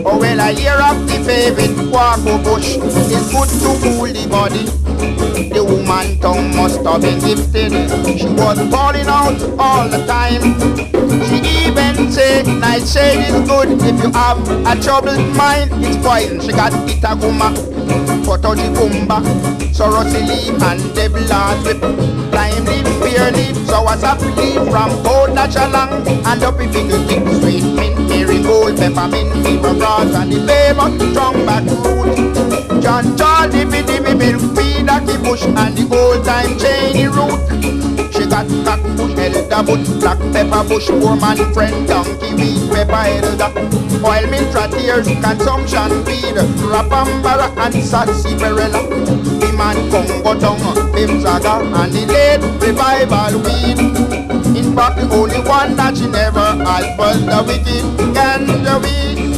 Oh well, I hear of the favorite guaco bush. It's good to cool the body. The woman tongue must have been gifted. She was falling out all the time. She even said nightshade is good. If you have a troubled mind, it's poison. She got itaguma, kotojibumba, sorosy leaf and devil's whip, lime leaf, pear leaf, sour sap leaf from cold chalang, and up if you thick sweet mint, marigold, peppermint, fever grass, and the famous strong back root. John Charles, dippy milk, feed a bush, and the old time cheney root. She got black bush, elder bush, black pepper bush, poor man friend, donkey weed, pepper elder, oil mint, tears, consumption feed, rapambara and sarsaparilla, the man Congo tongue, Bim Zaga, and the late revival weed. In fact, the only one that she never had was the wicked ganja weed.